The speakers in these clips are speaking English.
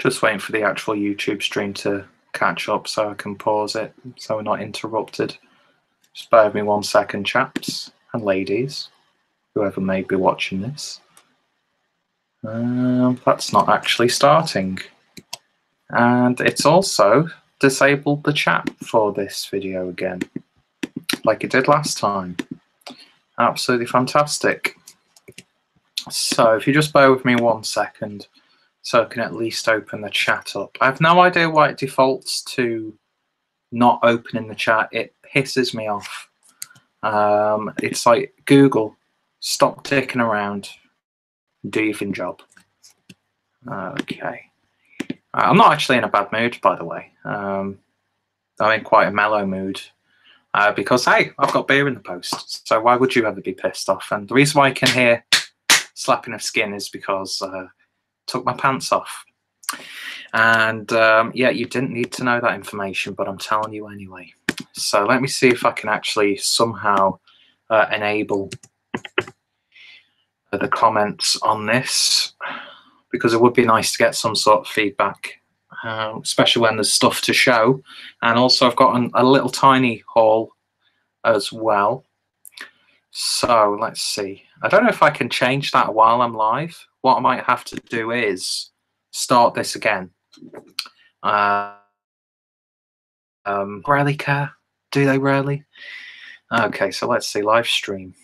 Just waiting for the actual YouTube stream to catch up so I can pause it so we're not interrupted. Just bear with me 1 second, chaps and ladies, whoever may be watching this. That's not actually starting. And it's also disabled the chat for this video again, like it did last time. Absolutely fantastic. So if you just bear with me 1 second, so I can at least open the chat up. I have no idea why it defaults to not opening the chat. It pisses me off. It's like, Google, stop dicking around. Do your fucking job. Okay. I'm not actually in a bad mood, by the way. I'm in quite a mellow mood. Because, hey, I've got beer in the post. So why would you ever be pissed off? And the reason why I can hear slapping of skin is because I took my pants off. And, yeah, you didn't need to know that information, but I'm telling you anyway. So let me see if I can actually somehow enable the comments on this, because it would be nice to get some sort of feedback, especially when there's stuff to show. And also I've got a little tiny haul as well. So let's see. I don't know if I can change that while I'm live. What I might have to do is start this again. Really care? Do they really? Okay, so let's see. Live stream.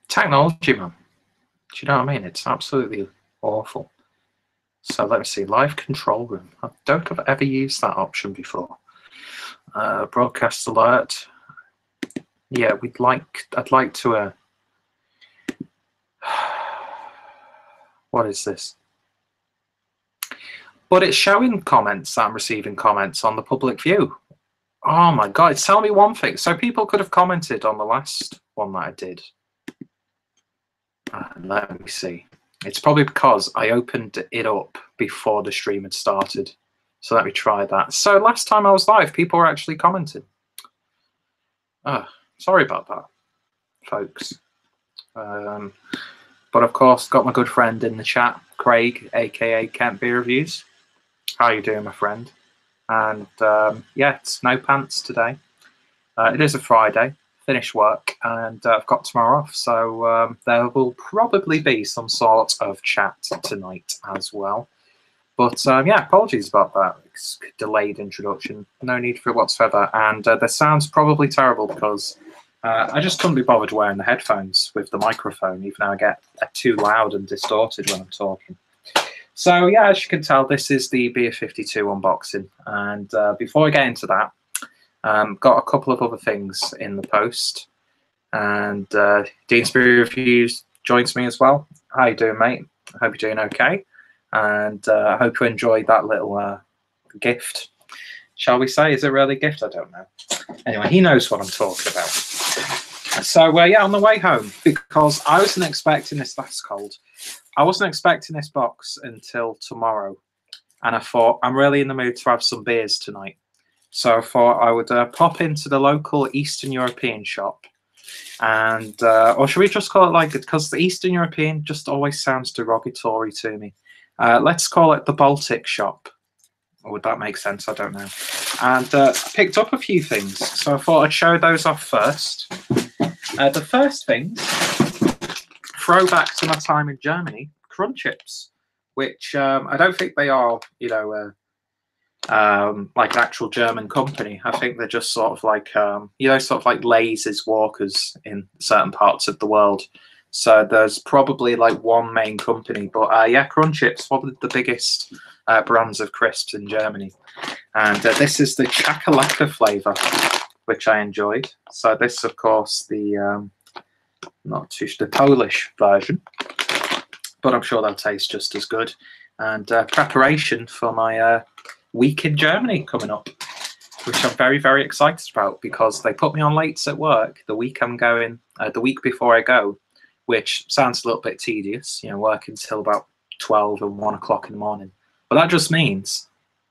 Technology, man. Do you know what I mean? It's absolutely awful. So let me see. Live control room. I don't think I've ever used that option before. Broadcast alert. Yeah, I'd like to. What is this? But it's showing comments that I'm receiving comments on the public view. Oh my God! Tell me one thing. So people could have commented on the last one that I did. Let me see. It's probably because I opened it up before the stream had started. So let me try that. So last time I was live, people were actually commenting. Sorry about that, folks. But of course, got my good friend in the chat, Craig, aka Beer52's. How you doing, my friend? And yeah, it's no pants today. It is a Friday. Finish work, and I've got tomorrow off, so there will probably be some sort of chat tonight as well. But yeah, apologies about that. It's a delayed introduction. No need for it whatsoever. And the sound's probably terrible because I just couldn't be bothered wearing the headphones with the microphone, even though I get too loud and distorted when I'm talking. So yeah, as you can tell, this is the Beer52 unboxing. And before I get into that, got a couple of other things in the post. And Dean's Beer52's joins me as well. How you doing, mate? I hope you're doing okay. And I hope you enjoyed that little gift, shall we say? Is it really a gift? I don't know. Anyway, he knows what I'm talking about. So yeah, on the way home, because I wasn't expecting this, that's cold. I wasn't expecting this box until tomorrow. And I thought, I'm really in the mood to have some beers tonight. So I thought I would pop into the local Eastern European shop. And, or should we just call it like, because the Eastern European just always sounds derogatory to me. Let's call it the Baltic shop. Or would that make sense? I don't know. And I picked up a few things. So I thought I'd show those off first. The first thing, throwback to my time in Germany, Crunch Chips, which I don't think they are, you know, like an actual German company. I think they're just sort of like, you know, sort of like Lay's Walkers in certain parts of the world. So there's probably like one main company, but yeah, Crunch Chips, one of the biggest brands of crisps in Germany. And this is the Chakalaka flavour, which I enjoyed. So this, of course, the the Polish version, but I'm sure they'll taste just as good. And preparation for my week in Germany coming up, which I'm very, very excited about because they put me on lates at work the week I'm going, the week before I go, which sounds a little bit tedious, you know, working until about 12 and 1 o'clock in the morning. But that just means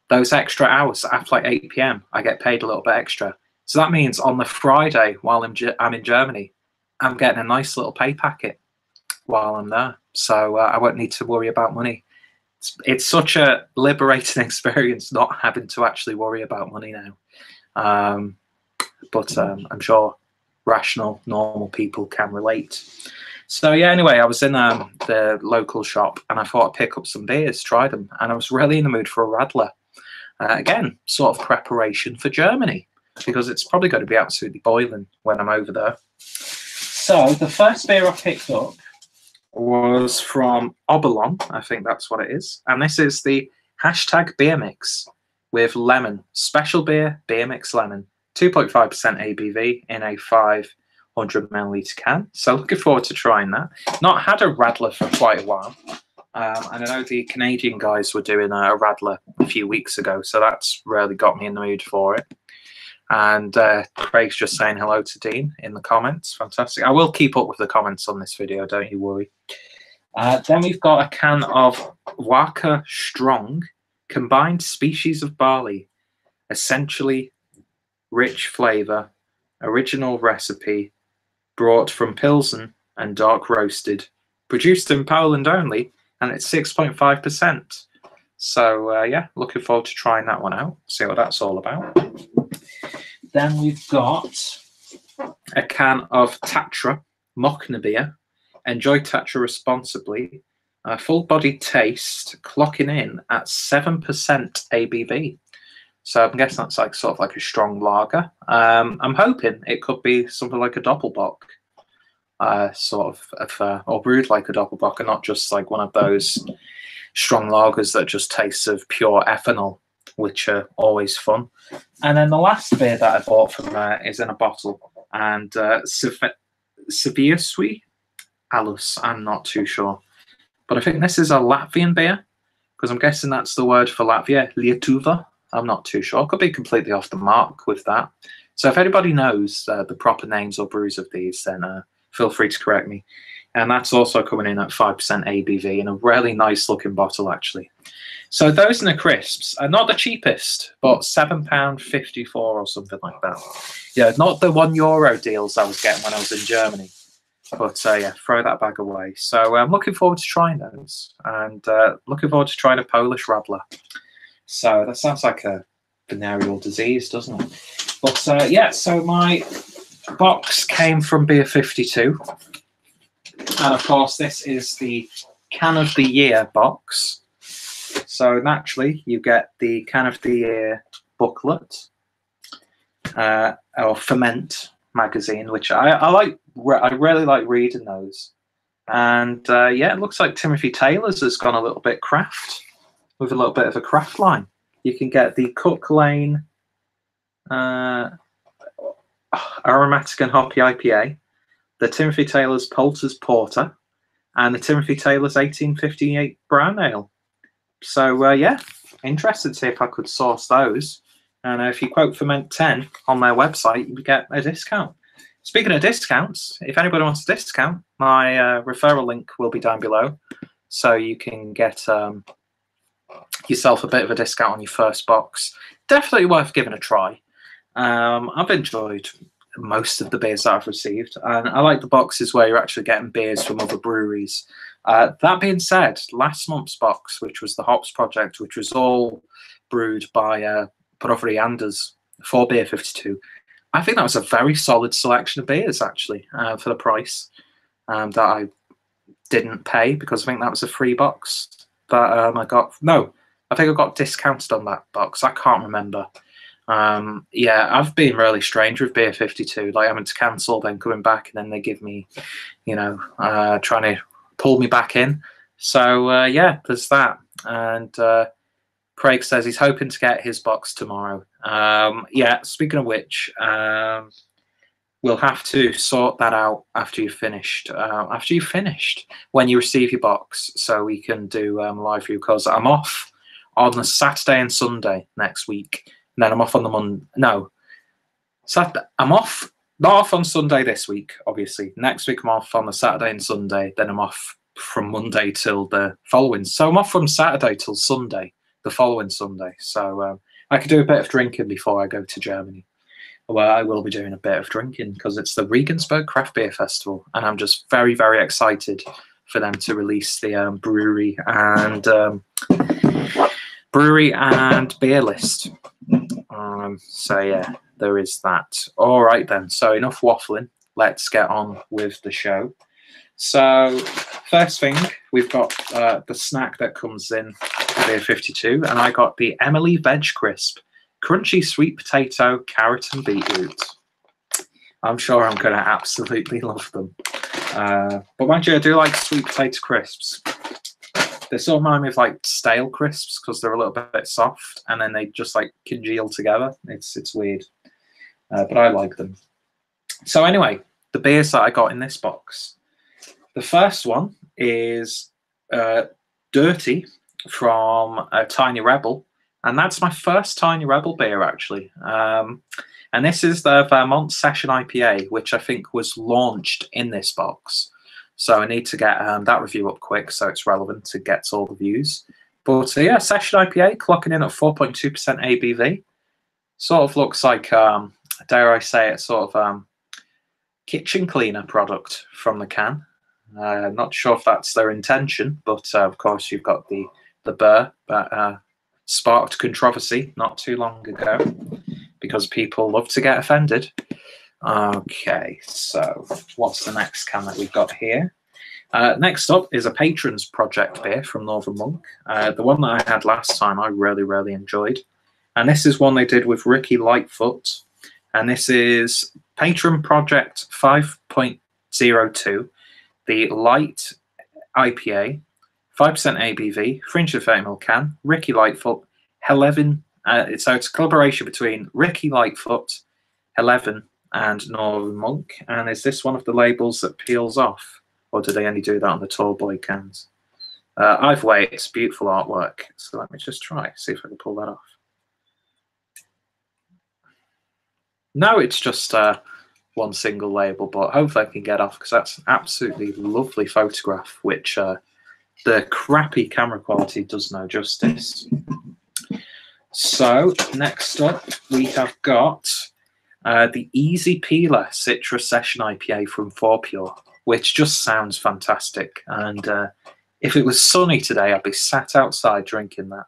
those extra hours after like 8 p.m, I get paid a little bit extra. So that means on the Friday while I'm in Germany, I'm getting a nice little pay packet while I'm there, so I won't need to worry about money. It's such a liberating experience not having to actually worry about money now. But I'm sure rational, normal people can relate. So yeah, anyway, I was in the local shop and I thought I'd pick up some beers, try them, and I was really in the mood for a Radler. Again, sort of preparation for Germany, because it's probably going to be absolutely boiling when I'm over there. So the first beer I picked up was from Oberlin, I think that's what it is, and this is the #beer mix with lemon, special beer mix lemon, 2.5% ABV in a 500ml can. So looking forward to trying that. Not had a Radler for quite a while, and I know the Canadian guys were doing a Radler a few weeks ago, so that's really got me in the mood for it. And Craig's just saying hello to Dean in the comments. Fantastic. I will keep up with the comments on this video, don't you worry. Then we've got a can of Waka Strong, combined species of barley, essentially rich flavour, original recipe, brought from Pilsen and dark roasted, produced in Poland only, and it's 6.5%. So yeah, looking forward to trying that one out, see what that's all about. Then we've got a can of Tatra Mochner beer. Enjoy Tatra responsibly. Full-bodied taste, clocking in at 7% ABV. So I'm guessing that's like sort of like a strong lager. I'm hoping it could be something like a Doppelbock, or brewed like a Doppelbock, and not just like one of those strong lagers that just tastes of pure ethanol, which are always fun. And then the last beer that I bought from there is in a bottle, and Sibiusui Alus, I'm not too sure. But I think this is a Latvian beer, because I'm guessing that's the word for Latvia, Lietuva. I'm not too sure. Could be completely off the mark with that. So if anybody knows the proper names or brews of these, then feel free to correct me. And that's also coming in at 5% ABV in a really nice looking bottle, actually. So those in the crisps are not the cheapest, but £7.54 or something like that. Yeah, not the €1 deals I was getting when I was in Germany. But yeah, throw that bag away. So I'm looking forward to trying those, and looking forward to trying a Polish Radler. So that sounds like a venereal disease, doesn't it? But yeah, so my box came from Beer52. And of course, this is the Can of the Year box. So naturally, you get the Can of the Year booklet, or Ferment magazine, which I like. I really like reading those. And yeah, it looks like Timothy Taylor's has gone a little bit craft, with a little bit of a craft line. You can get the Cook Lane Aromatic and Hoppy IPA, the Timothy Taylor's Poulter's Porter, and the Timothy Taylor's 1858 Brown Ale. So yeah, interested to see if I could source those. And if you quote Ferment 10 on their website, you get a discount. Speaking of discounts, if anybody wants a discount, my referral link will be down below, so you can get yourself a bit of a discount on your first box. Definitely worth giving a try. I've enjoyed most of the beers that I've received, and I like the boxes where you're actually getting beers from other breweries. That being said, last month's box, which was the Hops Project, which was all brewed by Brovary Anders for Beer52, I think that was a very solid selection of beers, actually, for the price that I didn't pay, because I think that was a free box that I got. No, I think I got discounted on that box. I can't remember. Yeah, I've been really strange with Beer52, like having to cancel, then coming back, and then they give me, you know, trying to pull me back in. So yeah, there's that. And Craig says he's hoping to get his box tomorrow. Yeah, speaking of which, we'll have to sort that out after you've finished. When you receive your box, so we can do live view, because I'm off on the Saturday and Sunday next week. And then I'm off on the Monday. No, Saturday. I'm off. Not off on Sunday this week, obviously. Next week I'm off on the Saturday and Sunday. Then I'm off from Monday till the following. So I'm off from Saturday till Sunday, the following Sunday. So I could do a bit of drinking before I go to Germany. where I will be doing a bit of drinking because it's the Regensburg Craft Beer Festival, and I'm just very, very excited for them to release the brewery and beer list. So yeah, there is that. All right then. So enough waffling. Let's get on with the show. So first thing, we've got the snack that comes in Beer52, and I got the Emily Veg Crisp, crunchy sweet potato, carrot and beetroot. I'm sure I'm going to absolutely love them. But mind you, I do like sweet potato crisps. They sort of remind me of like stale crisps because they're a little bit soft and then they just like congeal together. It's weird, but I like them. So anyway, the beers that I got in this box. The first one is Dirty from Tiny Rebel, and that's my first Tiny Rebel beer actually. And this is the Vermont Session IPA, which I think was launched in this box. So I need to get that review up quick so it's relevant to get all the views. But yeah, Session IPA clocking in at 4.2% ABV. Sort of looks like, dare I say it, sort of kitchen cleaner product from the can. Not sure if that's their intention, but of course you've got the burr that sparked controversy not too long ago because people love to get offended. Okay, so what's the next can that we've got here? Next up is a Patrons Project beer from Northern Monk. The one that I had last time I really, really enjoyed. And this is one they did with Ricky Lightfoot. And this is Patron Project 5.02, the light IPA, 5% ABV, 330ml can, Ricky Lightfoot, 11. So it's a collaboration between Ricky Lightfoot, 11, and Northern Monk. And is this one of the labels that peels off? Or do they only do that on the Tall Boy cans? Either way, it's beautiful artwork. So let me just try, see if I can pull that off. No, it's just one single label, but hopefully I can get off because that's an absolutely lovely photograph, which the crappy camera quality does no justice. So next up, we have got the Easy Peeler Citrus Session IPA from 4Pure, which just sounds fantastic. And if it was sunny today, I'd be sat outside drinking that.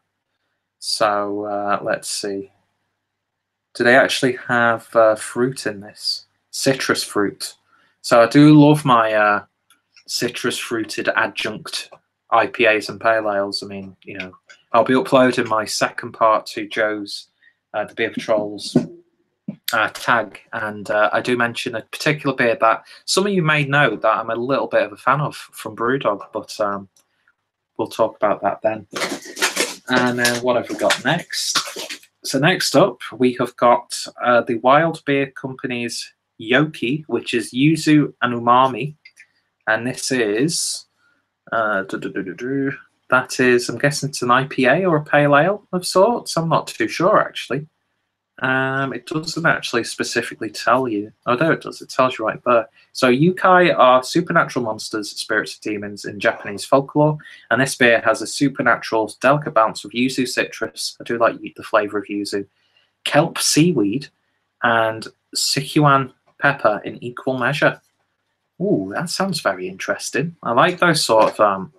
So let's see. Do they actually have fruit in this? Citrus fruit. So I do love my citrus fruited adjunct IPAs and pale ales. I mean, you know, I'll be uploading my second part to Joe's the Beer Patrol's tag, and I do mention a particular beer that some of you may know that I'm a little bit of a fan of from Brewdog, but we'll talk about that then. And then what have we got next? So next up, we have got the Wild Beer Company's Yoki, which is Yuzu and Umami. And this is, that is, I'm guessing it's an IPA or a pale ale of sorts. I'm not too sure, actually. It doesn't actually specifically tell you. Oh, there it does. It tells you right there. So yokai are supernatural monsters, spirits of demons in Japanese folklore, and this beer has a supernatural, delicate bounce of yuzu citrus. I do like the flavour of yuzu, kelp seaweed, and Sichuan pepper in equal measure. Ooh, that sounds very interesting. I like those sort of.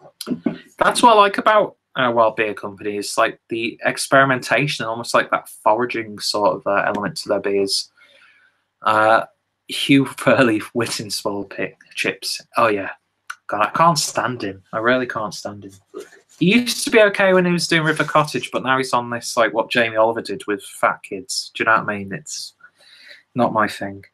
That's what I like about Wild Beer Company, is like the experimentation, almost like that foraging sort of element to their beers. Hugh Furley Whittingstall chips. Oh yeah, God, I can't stand him. I really can't stand him. He used to be okay when he was doing River Cottage, but now he's on this like what Jamie Oliver did with Fat Kids. Do you know what I mean? It's not my thing.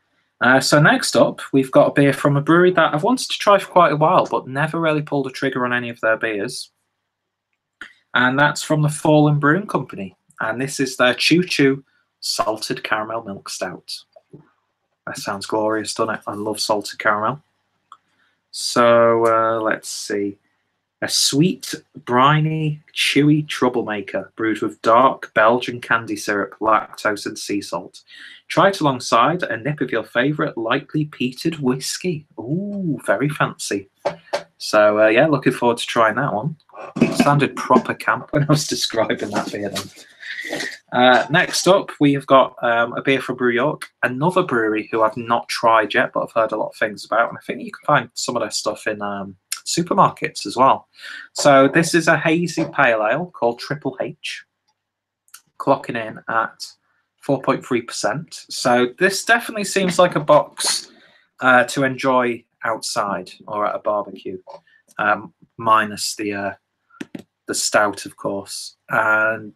So next up, we've got a beer from a brewery that I've wanted to try for quite a while, but never really pulled a trigger on any of their beers. And that's from the Fallen Brewing Company. And this is their Choo Choo Salted Caramel Milk Stout. That sounds glorious, doesn't it? I love salted caramel. So let's see. A sweet, briny, chewy troublemaker brewed with dark Belgian candy syrup, lactose, and sea salt. Try it alongside a nip of your favourite lightly peated whiskey. Ooh, very fancy. So yeah, looking forward to trying that one. It sounded proper camp when I was describing that beer then. Next up, we've got a beer from Brew York, another brewery who I've not tried yet, but I've heard a lot of things about, and I think you can find some of their stuff in supermarkets as well. So this is a hazy pale ale called Triple H, clocking in at 4.3%. So this definitely seems like a box to enjoy outside or at a barbecue, minus the stout, of course. And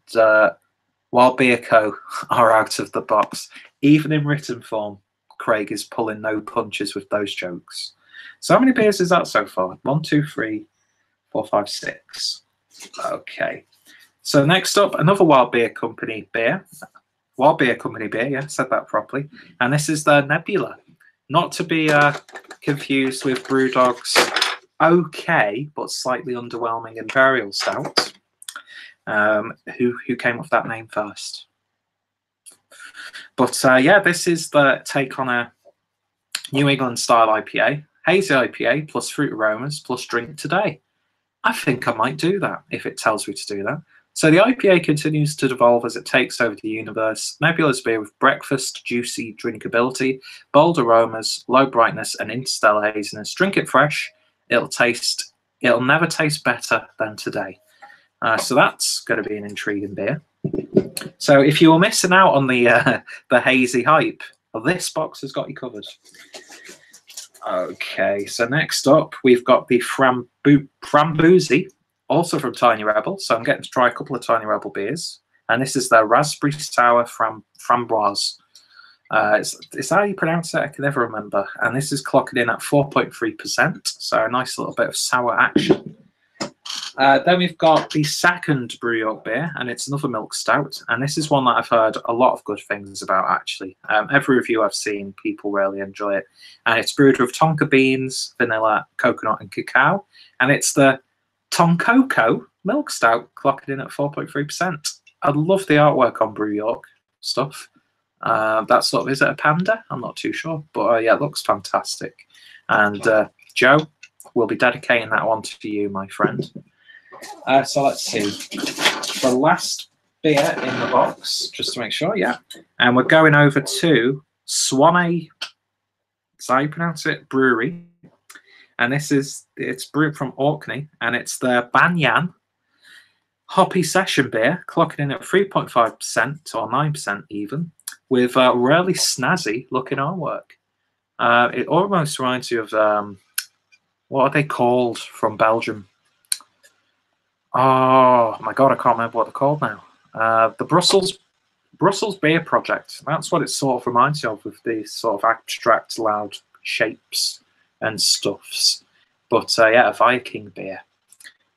while Beer Co are out of the box, even in written form, Craig is pulling no punches with those jokes. So how many beers is that so far? 1, 2, 3, 4, 5, 6. Okay. So next up, another Wild Beer Company beer. Wild Beer Company beer, yeah, said that properly. And this is the Nebula. Not to be confused with Brewdog's okay, but slightly underwhelming Imperial Stout. Who came up with that name first? But yeah, this is the take on a New England style IPA, hazy IPA plus fruit aromas plus drink today. I think I might do that if it tells me to do that. So the IPA continues to devolve as it takes over the universe. Nebula's beer with breakfast, juicy drinkability, bold aromas, low brightness, and interstellar haziness. Drink it fresh. It'll never taste better than today. So that's going to be an intriguing beer. So if you were missing out on the hazy hype, well, this box has got you covered. Okay, so next up we've got the Frambozy, also from Tiny Rebel. So I'm getting to try a couple of Tiny Rebel beers, and this is their Raspberry Sour Framboise. Is that how you pronounce it? I can never remember. And this is clocking in at 4.3%, so a nice little bit of sour action. Then we've got the second Brew York beer, and it's another milk stout. And this is one that I've heard a lot of good things about, actually. Every review I've seen, people really enjoy it. And it's brewed with tonka beans, vanilla, coconut, and cacao. And it's the Toncoco milk stout, clocking in at 4.3%. I love the artwork on Brew York stuff. That sort of, is it a panda? I'm not too sure. But yeah, it looks fantastic. And Joe, we'll be dedicating that one to you, my friend. So let's see. The last beer in the box, just to make sure, yeah. And we're going over to Swanee, is that how you pronounce it? Brewery. And it's brewed from Orkney, and it's the Banyan Hoppy Session beer, clocking in at 3.5% or 9% even, with really snazzy looking artwork. It almost reminds you of what are they called from Belgium? Oh my god, I can't remember what they're called now. The Brussels Beer Project. That's what it sort of reminds you of, with these sort of abstract, loud shapes and stuffs. But yeah, a Viking beer.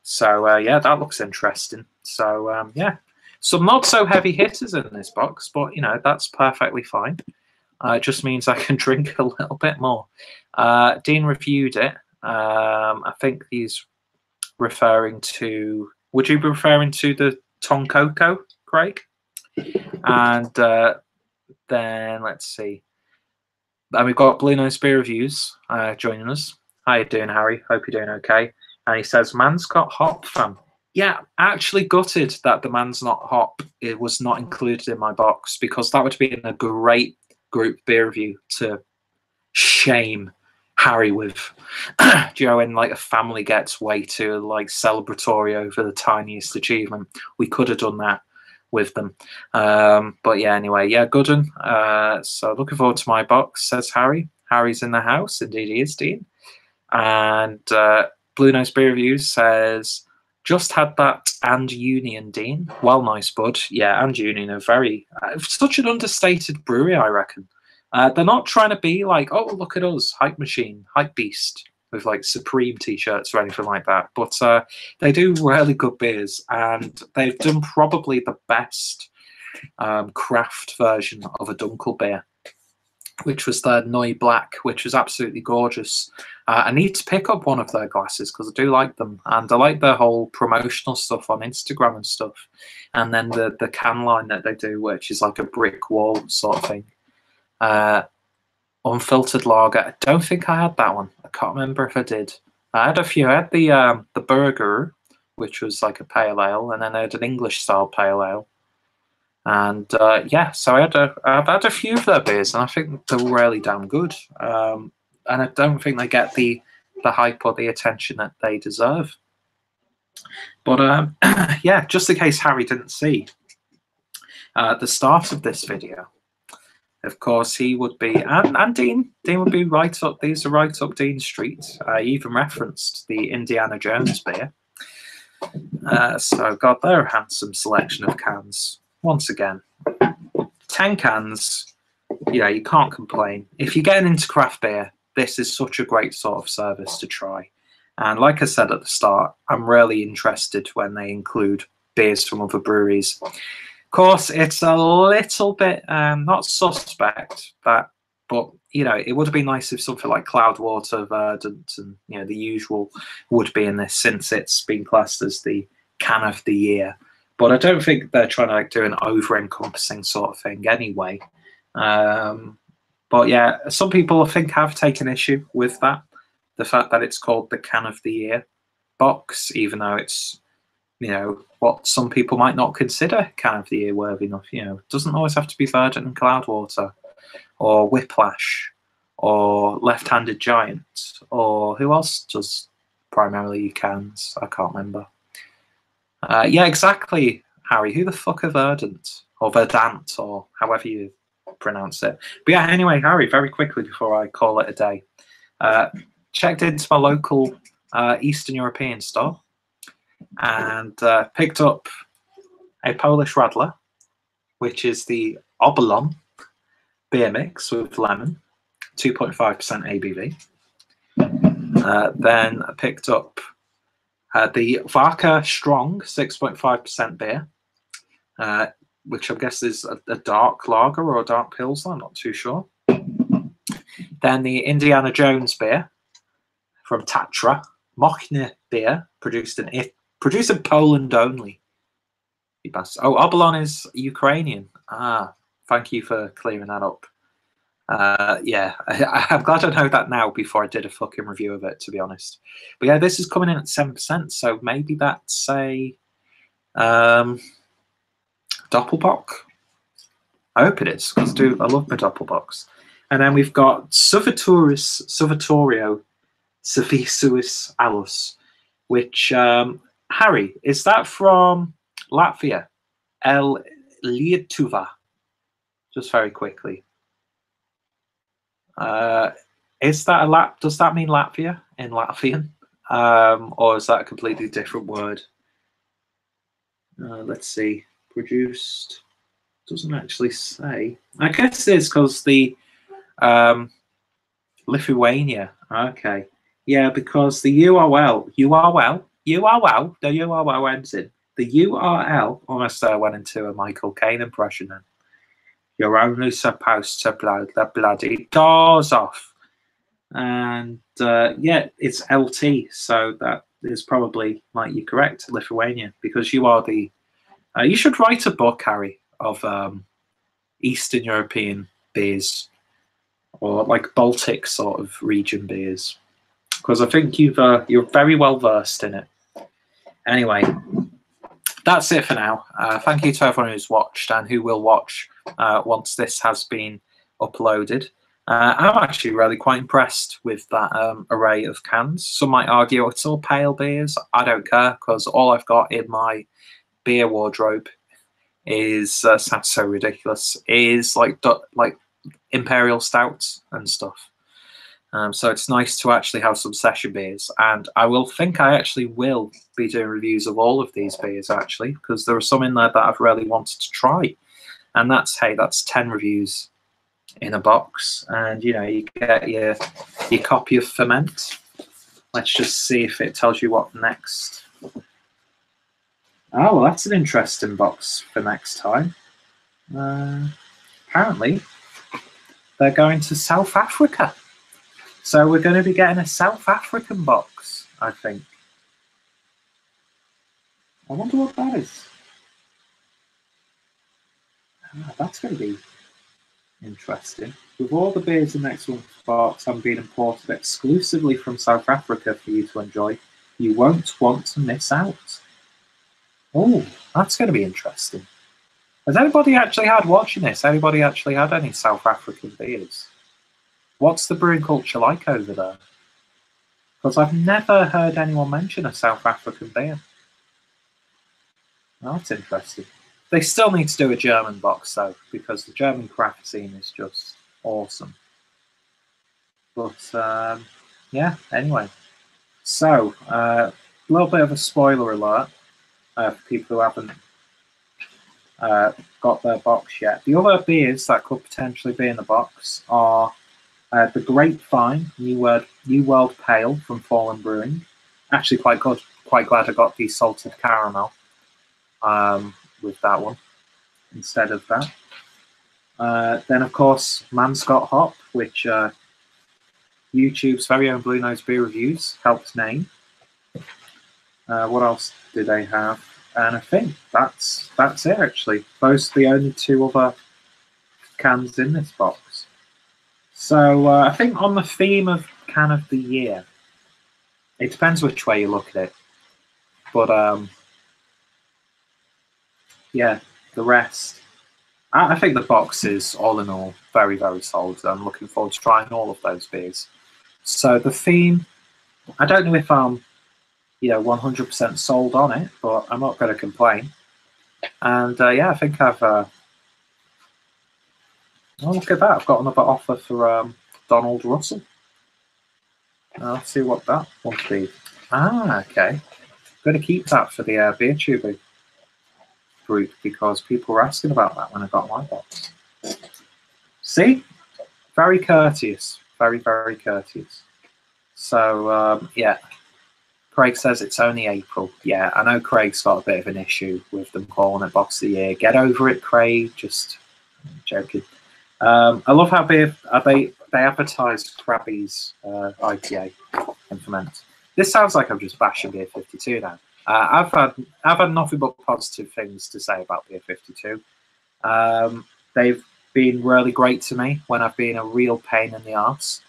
So yeah, that looks interesting. So yeah, some not so heavy hitters in this box, but you know, that's perfectly fine. It just means I can drink a little bit more. Dean reviewed it. I think he's referring to, would you be referring to the Toncoco, Craig? And then let's see. And we've got Blue Nose Beer Reviews joining us. How you doing, Harry? Hope you're doing okay. And he says, man's got hop, fam. Yeah, actually gutted that the man's not hop. It was not included in my box, because that would have been a great group beer review to shame Harry with. Do you know, when like a family gets way too like celebratory over the tiniest achievement? We could have done that with them. But yeah, anyway, yeah, good one. So looking forward to my box, says Harry. Harry's in the house. Indeed he is, Dean. And Blue Nose Beer Reviews says, just had that and Union, Dean. Well, nice, bud. Yeah, and Union are very, such an understated brewery, I reckon. They're not trying to be like, oh, look at us, hype machine, hype beast, with like Supreme t-shirts or anything like that. But they do really good beers, and they've done probably the best craft version of a Dunkel beer, which was their Noi Black, which was absolutely gorgeous. I need to pick up one of their glasses because I do like them, and I like their whole promotional stuff on Instagram and stuff. And then the can line that they do, which is like a brick wall sort of thing. Unfiltered lager. I don't think I had that one. I can't remember if I did. I had a few. I had the Burger, which was like a pale ale, and then I had an English style pale ale. And yeah, so I've had a few of their beers, and I think they're really damn good. And I don't think they get the hype or the attention that they deserve. But yeah, just in case Harry didn't see the start of this video, of course he would be, and Dean would be right up. These are right up Dean Street. He even referenced the Indiana Jones beer. So God, they're a handsome selection of cans. Once again, 10 cans. Yeah, you can't complain. If you're getting into craft beer, this is such a great sort of service to try. And like I said at the start, I'm really interested when they include beers from other breweries. Of course, it's a little bit not suspect, but you know, it would have been nice if something like Cloudwater, Verdant, and you know the usual would be in this, since it's been classed as the can of the year. But I don't think they're trying to like do an over-encompassing sort of thing anyway. But yeah, some people I think have taken issue with that. The fact that it's called the Can of the Year box, even though it's, you know, what some people might not consider Can of the Year worthy enough. You know, it doesn't always have to be Verdant and Cloudwater, or Whiplash, or Left-Handed Giant, or who else does primarily cans? I can't remember. Yeah, exactly, Harry. Who the fuck are Verdant? Or Verdant, or however you pronounce it. But yeah, anyway, Harry, very quickly before I call it a day. Checked into my local Eastern European store and picked up a Polish Radler, which is the Obolon beer mix with lemon, 2.5% ABV. Then I picked up the Vodka Strong 6.5% beer, which I guess is a dark lager or a dark pilsner, I'm not too sure. Then the Indiana Jones beer from Tatra, Mochne beer, produced in Poland only. Oh, Obolon is Ukrainian. Ah, thank you for clearing that up. Yeah, I'm glad I know that now before I did a fucking review of it, to be honest. But yeah, this is coming in at 7%, so maybe that's a Doppelbock. I hope it is, because I love my Doppelbocks. And then we've got Suvatorio Savisuis Alus, which, Harry, is that from Latvia? El Lietuva. Just very quickly. Is that does that mean Latvia in Latvian? Or is that a completely different word? Let's see. Produced. Doesn't actually say. I guess it is because the Lithuania. Okay. Yeah, because the URL ends in the URL. Almost went into a Michael Caine impression then. You're only supposed to blow the bloody doors off. And yeah, it's LT, so that is probably, like, you're correct, Lithuania, because you are the. You should write a book, Harry, of Eastern European beers, or like Baltic sort of region beers, because I think you're very well versed in it. Anyway, that's it for now. Thank you to everyone who's watched and who will watch once this has been uploaded. I'm actually really quite impressed with that array of cans. Some might argue it's all pale beers. I don't care, because all I've got in my beer wardrobe is sounds so ridiculous. Is like imperial stouts and stuff. So it's nice to actually have some session beers, and I actually will be doing reviews of all of these beers, actually, because there are some in there that I've really wanted to try, and that's 10 reviews in a box, and you know, you get your copy of Ferment. Let's just see if it tells you what next. Oh, well, that's an interesting box for next time. Apparently, they're going to South Africa. So we're going to be getting a South African box, I think. I wonder what that is. That's going to be interesting. With all the beers in the next one box I'm being imported exclusively from South Africa for you to enjoy, you won't want to miss out. Oh, that's going to be interesting. Has anybody actually had, watching this, anybody actually had any South African beers? What's the brewing culture like over there? Because I've never heard anyone mention a South African beer. Oh, that's interesting. They still need to do a German box, though, because the German craft scene is just awesome. But, yeah, anyway. So, a little bit of a spoiler alert for people who haven't got their box yet. The other beers that could potentially be in the box are the Grapevine New World Pale from Fallen Brewing. Actually, quite good. Quite glad I got the salted caramel with that one instead of that. Then, of course, Manscott Hop, which YouTube's very own Blue Nose Beer Reviews helped name. What else do they have? And I think that's it, actually. Those are the only two other cans in this box. So I think on the theme of can of the year, it depends which way you look at it. But yeah, the rest. I think the box is, all in all, very, very solid. I'm looking forward to trying all of those beers. So the theme, I don't know if I'm 100% sold on it, but I'm not going to complain. And yeah, I think I've oh, look at that, I've got another offer for Donald Russell. Let's see what that will be. Okay, I'm going to keep that for the beer tubing group because people were asking about that when I got my box. See, very courteous, very, very courteous. So yeah, Craig says it's only April. Yeah, I know Craig's got a bit of an issue with them calling it Box of the Year. Get over it, Craig. Just joking. I love how they advertise Krabby's IPA and ferment. This sounds like I'm just bashing Beer 52 now. I've had nothing but positive things to say about Beer 52. They've been really great to me when I've been a real pain in the arse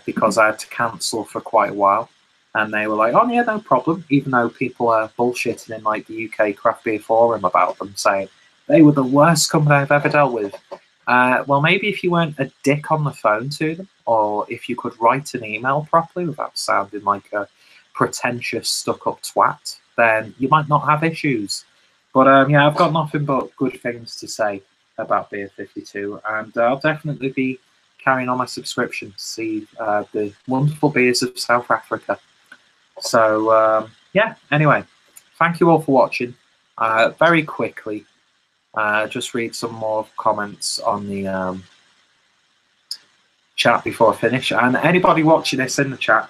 because I had to cancel for quite a while. And they were like, oh, yeah, no problem, even though people are bullshitting in like the UK craft beer forum about them, saying they were the worst company I've ever dealt with. Well, maybe if you weren't a dick on the phone to them, or if you could write an email properly without sounding like a pretentious, stuck-up twat, then you might not have issues. But yeah, I've got nothing but good things to say about Beer 52, and I'll definitely be carrying on my subscription to see the wonderful beers of South Africa. So yeah, anyway, thank you all for watching. Very quickly, just read some more comments on the chat before I finish. And anybody watching this in the chat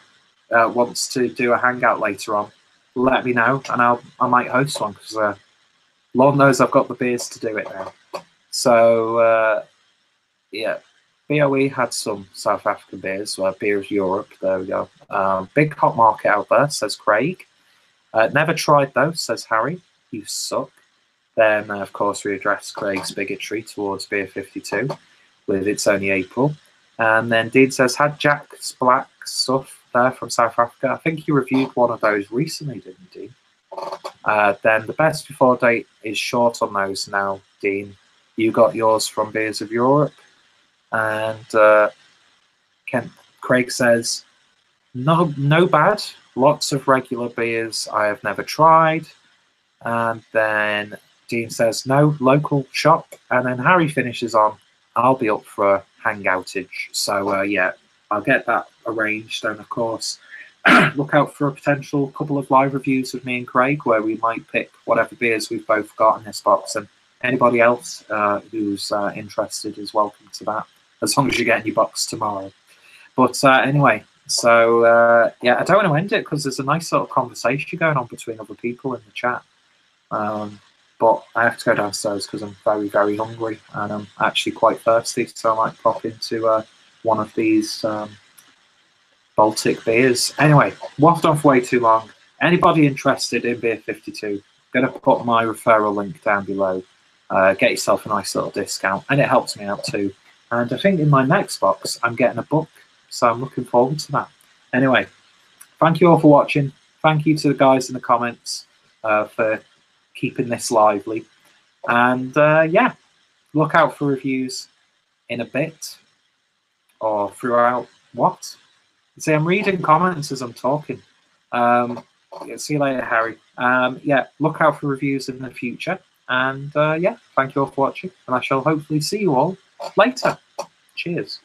wants to do a hangout later on, let me know, and I might host one because Lord knows I've got the beers to do it now. So yeah. BOE had some South African beers, Beer of Europe, there we go. Big hot market out there, says Craig. Never tried those, says Harry. You suck. Then, of course, we address Craig's bigotry towards Beer 52 with It's Only April. And then Dean says, had Jack's Black stuff there from South Africa. I think you reviewed one of those recently, didn't you, Dean? Then the best before date is short on those now, Dean. You got yours from Beers of Europe. And Craig says, no bad, lots of regular beers I have never tried. And then Dean says, no, local shop. And then Harry finishes on, I'll be up for a hangoutage. So yeah, I'll get that arranged. And of course, look out for a potential couple of live reviews with me and Craig where we might pick whatever beers we've both got in this box. And anybody else who's interested is welcome to that, as long as you get in your box tomorrow. But anyway, so yeah, I don't want to end it because there's a nice sort of conversation going on between other people in the chat. But I have to go downstairs because I'm very, very hungry and I'm actually quite thirsty, so I might pop into one of these Baltic beers. Anyway, waffled on for way too long. Anybody interested in Beer 52, I'm going to put my referral link down below. Get yourself a nice little discount, and it helps me out too. And I think in my next box, I'm getting a book, so I'm looking forward to that. Anyway, thank you all for watching. Thank you to the guys in the comments for keeping this lively. And yeah, look out for reviews in a bit or throughout. What? See, I'm reading comments as I'm talking. See you later, Harry. Yeah, look out for reviews in the future. And yeah, thank you all for watching. And I shall hopefully see you all later. Cheers.